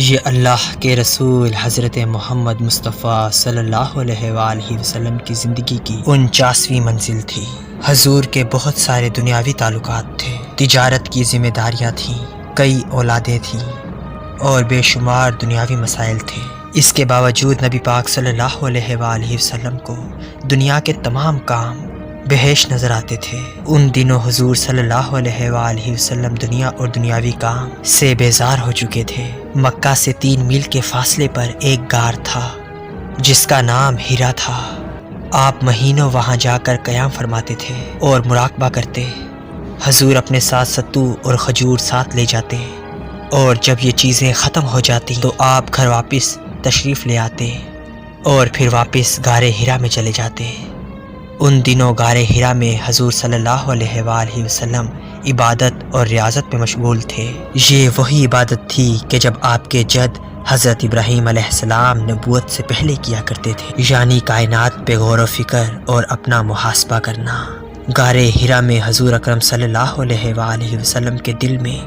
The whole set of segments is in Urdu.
یہ اللہ کے رسول حضرت محمد مصطفیٰ صلی اللہ علیہ وآلہ وسلم کی زندگی کی 49ویں منزل تھی۔ حضور کے بہت سارے دنیاوی تعلقات تھے، تجارت کی ذمہ داریاں تھیں، کئی اولادیں تھیں اور بے شمار دنیاوی مسائل تھے۔ اس کے باوجود نبی پاک صلی اللہ علیہ وآلہ وسلم کو دنیا کے تمام کام بہش نظر آتے تھے۔ ان دنوں حضور صلی اللہ علیہ وآلہ وسلم دنیا اور دنیاوی کام سے بیزار ہو چکے تھے۔ مکہ سے 3 میل کے فاصلے پر ایک غار تھا جس کا نام ہیرا تھا۔ آپ مہینوں وہاں جا کر قیام فرماتے تھے اور مراقبہ کرتے۔ حضور اپنے ساتھ ستو اور کھجور ساتھ لے جاتے اور جب یہ چیزیں ختم ہو جاتی تو آپ گھر واپس تشریف لے آتے اور پھر واپس غار ہیرا میں چلے جاتے۔ ان دنوں غار ہیرا میں حضور صلی اللہ علیہ وآلہ وسلم عبادت اور ریاضت میں مشغول تھے۔ یہ وہی عبادت تھی کہ جب آپ کے جد حضرت ابراہیم علیہ السلام نبوت سے پہلے کیا کرتے تھے، یعنی کائنات پہ غور و فکر اور اپنا محاسبہ کرنا۔ غار ہیرا میں حضور اکرم صلی اللہ علیہ وآلہ وسلم کے دل میں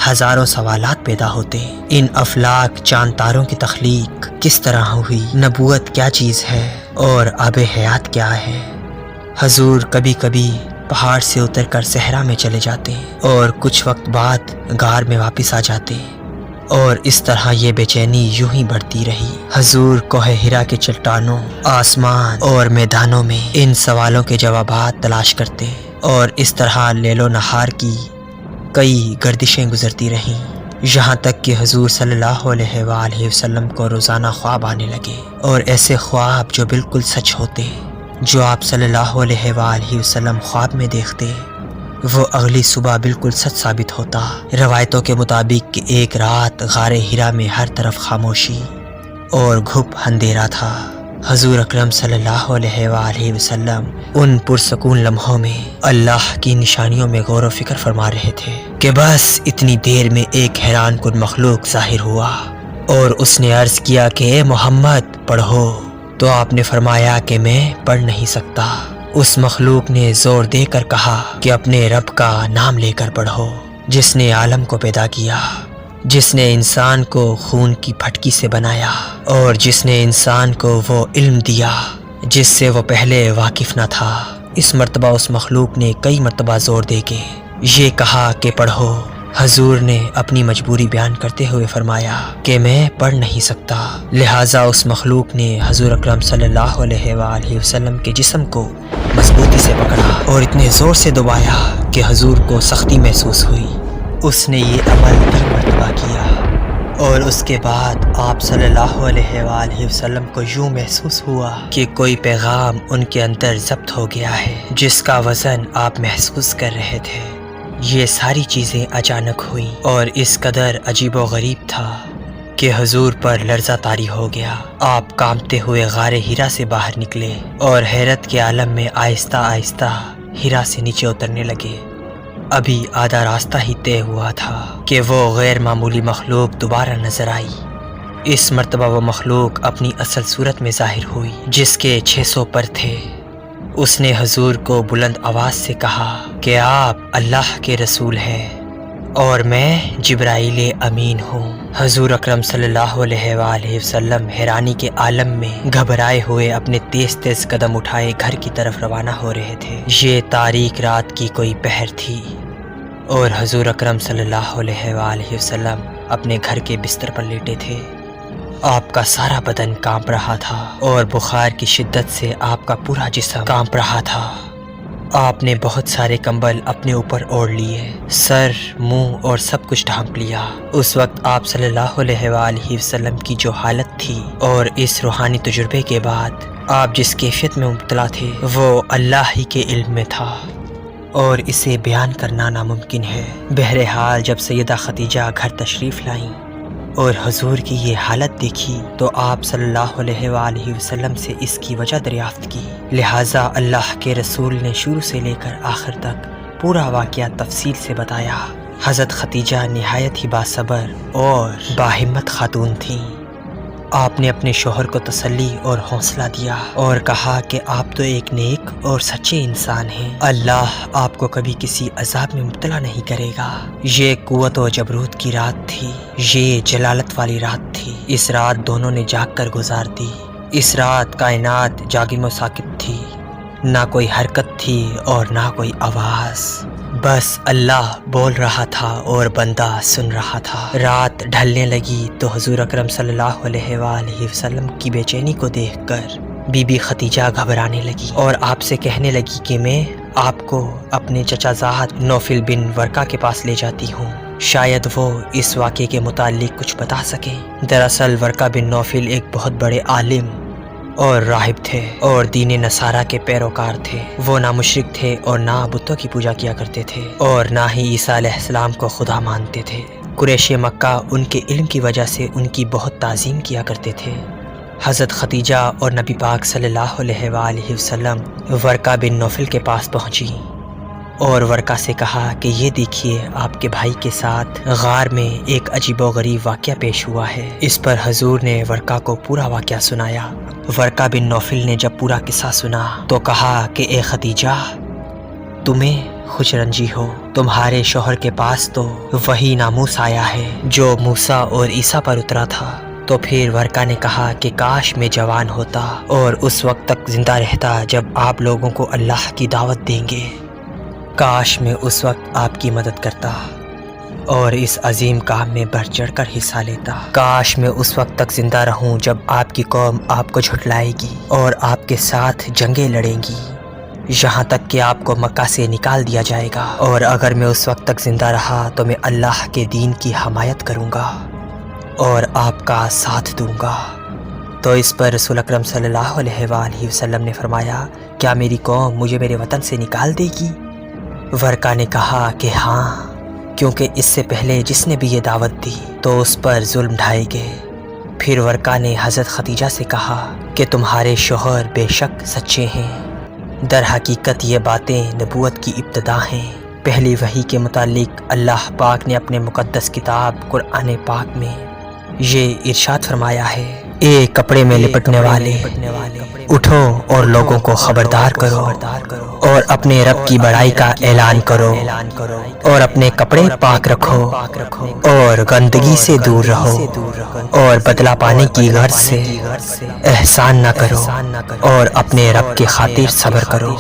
ہزاروں سوالات پیدا ہوتے۔ ان افلاک چاند تاروں کی تخلیق کس طرح ہوئی؟ نبوت کیا چیز ہے اور آب حیات کیا ہے؟ حضور کبھی کبھی پہاڑ سے اتر کر صحرا میں چلے جاتے اور کچھ وقت بعد غار میں واپس آ جاتے اور اس طرح یہ بے چینی یوں ہی بڑھتی رہی۔ حضور کوہ ہیرا کے چٹانوں، آسمان اور میدانوں میں ان سوالوں کے جوابات تلاش کرتے اور اس طرح لیل و نہار کی کئی گردشیں گزرتی رہیں، یہاں تک کہ حضور صلی اللہ علیہ وآلہ وسلم کو روزانہ خواب آنے لگے اور ایسے خواب جو بالکل سچ ہوتے۔ جو آپ صلی اللہ علیہ وآلہ وسلم خواب میں دیکھتے وہ اگلی صبح بالکل سچ ثابت ہوتا۔ روایتوں کے مطابق کہ ایک رات غار ہیرا میں ہر طرف خاموشی اور گھپ اندھیرا تھا۔ حضور اکرم صلی اللہ علیہ وآلہ وسلم ان پرسکون لمحوں میں اللہ کی نشانیوں میں غور و فکر فرما رہے تھے کہ بس اتنی دیر میں ایک حیران کن مخلوق ظاہر ہوا اور اس نے عرض کیا کہ اے محمد پڑھو، تو آپ نے فرمایا کہ میں پڑھ نہیں سکتا۔ اس مخلوق نے زور دے کر کہا کہ اپنے رب کا نام لے کر پڑھو، جس نے عالم کو پیدا کیا، جس نے انسان کو خون کی پھٹکی سے بنایا اور جس نے انسان کو وہ علم دیا جس سے وہ پہلے واقف نہ تھا۔ اس مرتبہ اس مخلوق نے کئی مرتبہ زور دے کے یہ کہا کہ پڑھو۔ حضور نے اپنی مجبوری بیان کرتے ہوئے فرمایا کہ میں پڑھ نہیں سکتا۔ لہٰذا اس مخلوق نے حضور اکرم صلی اللہ علیہ وآلہ وسلم کے جسم کو مضبوطی سے پکڑا اور اتنے زور سے دبایا کہ حضور کو سختی محسوس ہوئی۔ اس نے یہ عمل 3 مرتبہ کیا اور اس کے بعد آپ صلی اللہ علیہ وآلہ وسلم کو یوں محسوس ہوا کہ کوئی پیغام ان کے اندر ضبط ہو گیا ہے جس کا وزن آپ محسوس کر رہے تھے۔ یہ ساری چیزیں اچانک ہوئیں اور اس قدر عجیب و غریب تھا کہ حضور پر لرزہ طاری ہو گیا۔ آپ کانپتے ہوئے غار ہیرا سے باہر نکلے اور حیرت کے عالم میں آہستہ آہستہ ہیرا سے نیچے اترنے لگے۔ ابھی آدھا راستہ ہی طے ہوا تھا کہ وہ غیر معمولی مخلوق دوبارہ نظر آئی۔ اس مرتبہ وہ مخلوق اپنی اصل صورت میں ظاہر ہوئی جس کے 600 پر تھے۔ اس نے حضور کو بلند آواز سے کہا کہ آپ اللہ کے رسول ہیں اور میں جبرائیل امین ہوں۔ حضور اکرم صلی اللہ علیہ وآلہ وسلم حیرانی کے عالم میں گھبرائے ہوئے اپنے تیز تیز قدم اٹھائے گھر کی طرف روانہ ہو رہے تھے۔ یہ تاریک رات کی کوئی پہر تھی اور حضور اکرم صلی اللہ علیہ وآلہ وسلم اپنے گھر کے بستر پر لیٹے تھے۔ آپ کا سارا بدن کانپ رہا تھا اور بخار کی شدت سے آپ کا پورا جسم کانپ رہا تھا۔ آپ نے بہت سارے کمبل اپنے اوپر اوڑھ لیے، سر، منہ اور سب کچھ ڈھانپ لیا۔ اس وقت آپ صلی اللہ علیہ وآلہ وسلم کی جو حالت تھی اور اس روحانی تجربے کے بعد آپ جس کیفیت میں مبتلا تھے وہ اللہ ہی کے علم میں تھا اور اسے بیان کرنا ناممکن ہے۔ بہرحال جب سیدہ خدیجہ گھر تشریف لائیں اور حضور کی یہ حالت دیکھی تو آپ صلی اللہ علیہ وآلہ وسلم سے اس کی وجہ دریافت کی۔ لہٰذا اللہ کے رسول نے شروع سے لے کر آخر تک پورا واقعہ تفصیل سے بتایا۔ حضرت خدیجہ نہایت ہی باصبر اور باہمت خاتون تھیں۔ آپ نے اپنے شوہر کو تسلی اور حوصلہ دیا اور کہا کہ آپ تو ایک نیک اور سچے انسان ہیں، اللہ آپ کو کبھی کسی عذاب میں مبتلا نہیں کرے گا۔ یہ قوت و جبروت کی رات تھی، یہ جلالت والی رات تھی۔ اس رات دونوں نے جاگ کر گزار دی۔ اس رات کائنات جاگم و ساکت تھی، نہ کوئی حرکت تھی اور نہ کوئی آواز، بس اللہ بول رہا تھا اور بندہ سن رہا تھا۔ رات ڈھلنے لگی تو حضور اکرم صلی اللہ علیہ وآلہ وسلم کی بے چینی کو دیکھ کر بی بی خدیجہ گھبرانے لگی اور آپ سے کہنے لگی کہ میں آپ کو اپنے چچا زاد نوفل بن ورقہ کے پاس لے جاتی ہوں، شاید وہ اس واقعے کے متعلق کچھ بتا سکیں۔ دراصل ورقہ بن نوفل ایک بہت بڑے عالم اور راہب تھے اور دین نصارہ کے پیروکار تھے۔ وہ نہ مشرک تھے اور نہ بتوں کی پوجا کیا کرتے تھے اور نہ ہی عیسیٰ علیہ السلام کو خدا مانتے تھے۔ قریش مکہ ان کے علم کی وجہ سے ان کی بہت تعظیم کیا کرتے تھے۔ حضرت خدیجہ اور نبی پاک صلی اللہ علیہ وآلہ وسلم ورقہ بن نوفل کے پاس پہنچی اور ورقہ سے کہا کہ یہ دیکھیے آپ کے بھائی کے ساتھ غار میں ایک عجیب و غریب واقعہ پیش ہوا ہے۔ اس پر حضور نے ورقہ کو پورا واقعہ سنایا۔ ورقہ بن نوفل نے جب پورا قصہ سنا تو کہا کہ اے خدیجہ، تمہیں خوش رنجی ہو، تمہارے شوہر کے پاس تو وہی ناموس آیا ہے جو موسیٰ اور عیسیٰ پر اترا تھا۔ تو پھر ورقہ نے کہا کہ کاش میں جوان ہوتا اور اس وقت تک زندہ رہتا جب آپ لوگوں کو اللہ کی دعوت دیں گے، کاش میں اس وقت آپ کی مدد کرتا اور اس عظیم کام میں بڑھ چڑھ کر حصہ لیتا، کاش میں اس وقت تک زندہ رہوں جب آپ کی قوم آپ کو جھٹلائے گی اور آپ کے ساتھ جنگیں لڑیں گی یہاں تک کہ آپ کو مکہ سے نکال دیا جائے گا، اور اگر میں اس وقت تک زندہ رہا تو میں اللہ کے دین کی حمایت کروں گا اور آپ کا ساتھ دوں گا۔ تو اس پر رسول اکرم صلی اللہ علیہ وآلہ وسلم نے فرمایا، کیا میری قوم مجھے میرے وطن سے نکال دے گی؟ ورقہ نے کہا کہ ہاں، کیونکہ اس سے پہلے جس نے بھی یہ دعوت دی تو اس پر ظلم ڈھائے گئے۔ پھر ورقہ نے حضرت خدیجہ سے کہا کہ تمہارے شوہر بے شک سچے ہیں، در حقیقت یہ باتیں نبوت کی ابتدا ہیں۔ پہلی وحی کے متعلق اللہ پاک نے اپنے مقدس کتاب قرآن پاک میں یہ ارشاد فرمایا ہے، اے کپڑے میں لپٹنے والے، اٹھو اور لوگوں کو خبردار کرو اور اپنے رب کی بڑائی کا اعلان کرو اور اپنے کپڑے پاک رکھو اور گندگی سے دور رہو اور بدلہ پانے کی غرض سے احسان نہ کرو اور اپنے رب کی خاطر صبر کرو۔